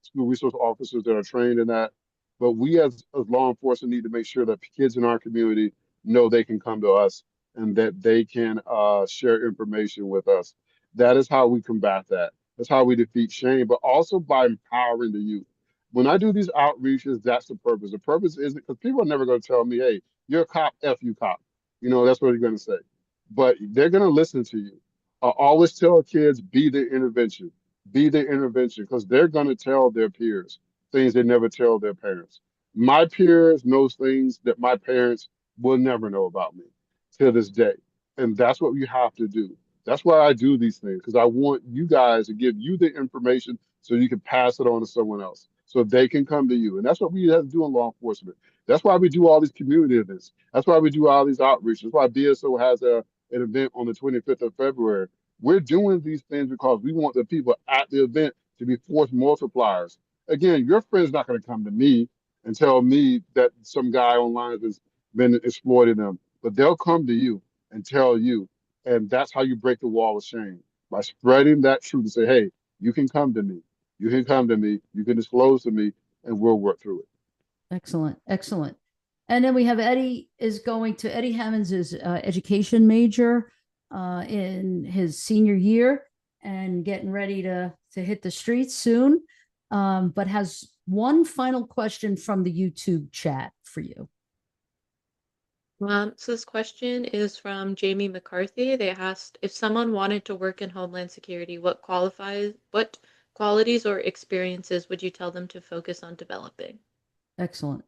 school resource officers that are trained in that, but we as law enforcement need to make sure that kids in our community know they can come to us and that they can share information with us. That is how we combat that. That's how we defeat shame, but also by empowering the youth. When I do these outreaches, that's the purpose. The purpose isn't because people are never going to tell me, "Hey, you're a cop, F you cop." That's what you're going to say. But they're going to listen to you. I always tell kids, be the intervention. Be the intervention because they're going to tell their peers things they never tell their parents. My peers knows things that my parents will never know about me to this day. And that's what you have to do. That's why I do these things, because I want you guys to give you the information so you can pass it on to someone else so they can come to you. And that's what we have to do in law enforcement. That's why we do all these community events. That's why we do all these outreach. That's why BSO has an event on the 25th of February. We're doing these things because we want the people at the event to be force multipliers. Again, your friend's not going to come to me and tell me that some guy online has been exploiting them, but they'll come to you and tell you. And that's how you break the wall of shame, by spreading that truth and say, "Hey, you can come to me. You can come to me. You can disclose to me, and we'll work through it."
Excellent. Excellent. And then we have Eddie Hammonds is education major in his senior year and getting ready to hit the streets soon, but has one final question from the YouTube chat for you.
So this question is from Jamie McCarthy. They asked if someone wanted to work in Homeland Security, what qualities or experiences would you tell them to focus on developing?
Excellent.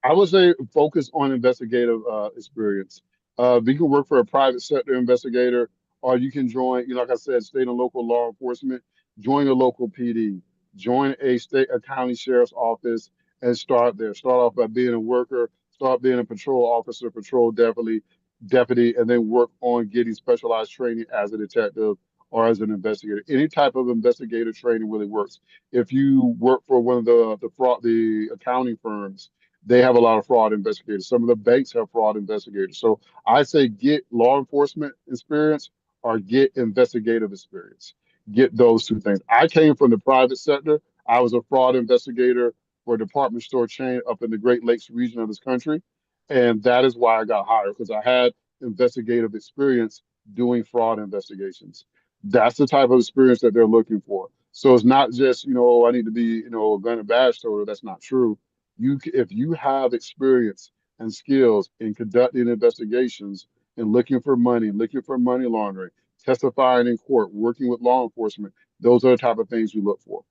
I would say focus on investigative experience. You can work for a private sector investigator, or you can join, like I said, state and local law enforcement. Join a local PD, join a county sheriff's office, and start there. Start off by being a worker, start being a patrol officer, patrol deputy, and then work on getting specialized training as a detective or as an investigator. Any type of investigative training really works. If you work for one of the accounting firms, they have a lot of fraud investigators. Some of the banks have fraud investigators. So I say get law enforcement experience or get investigative experience. Get those two things. I came from the private sector. I was a fraud investigator for a department store chain up in the Great Lakes region of this country. And that is why I got hired, because I had investigative experience doing fraud investigations. That's the type of experience that they're looking for. So it's not just, I need to be, a gun and badge holder. That's not true. If you have experience and skills in conducting investigations and looking for money laundering, testifying in court, working with law enforcement, those are the type of things we look for.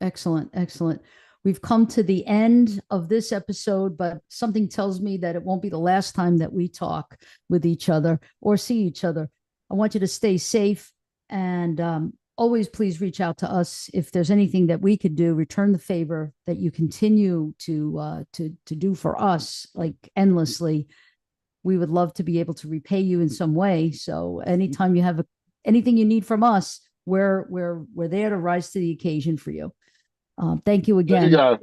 Excellent. Excellent. We've come to the end of this episode, but something tells me that it won't be the last time that we talk with each other or see each other. I want you to stay safe, and always please reach out to us if there's anything that we could do. Return the favor that you continue to do for us, like endlessly. We would love to be able to repay you in some way. So anytime you have anything you need from us, we're there to rise to the occasion for you. Thank you again.
Thank you, guys.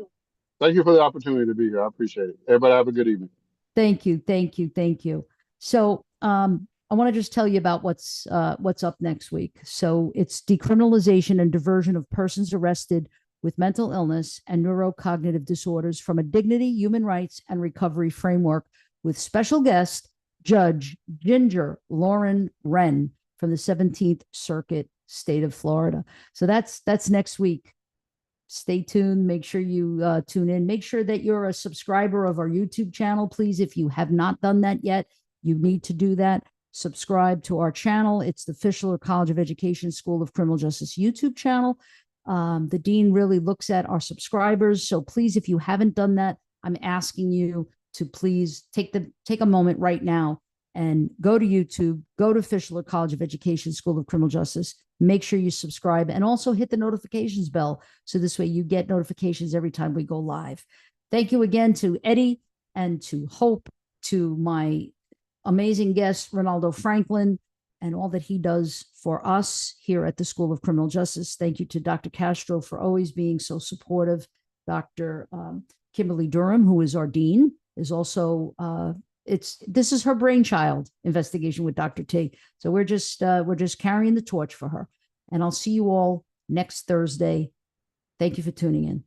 Thank you for the opportunity to be here. I appreciate it. Everybody have a good evening.
Thank you. Thank you. Thank you. So I want to just tell you about what's up next week. So it's decriminalization and diversion of persons arrested with mental illness and neurocognitive disorders from a dignity, human rights, and recovery framework, with special guest Judge Ginger Lauren Wren from the 17th Circuit, state of Florida. So that's next week. Stay tuned. Make sure you tune in. Make sure that you're a subscriber of our YouTube channel, please. If you have not done that yet, you need to do that. Subscribe to our channel. It's the Fischler College of Education School of Criminal Justice YouTube channel. The dean really looks at our subscribers. So please, if you haven't done that, I'm asking you to please take a moment right now and go to YouTube, go to Fischler College of Education School of Criminal Justice. Make sure you subscribe and also hit the notifications bell. So this way you get notifications every time we go live. Thank you again to Eddie and to Hope, to my amazing guest, Renaldo Franklin, and all that he does for us here at the School of Criminal Justice. Thank you to Dr. Castro for always being so supportive. Dr. Kimberly Durham, who is our dean, is also this is her brainchild, investigation with Dr. T. So we're just carrying the torch for her. And I'll see you all next Thursday. Thank you for tuning in.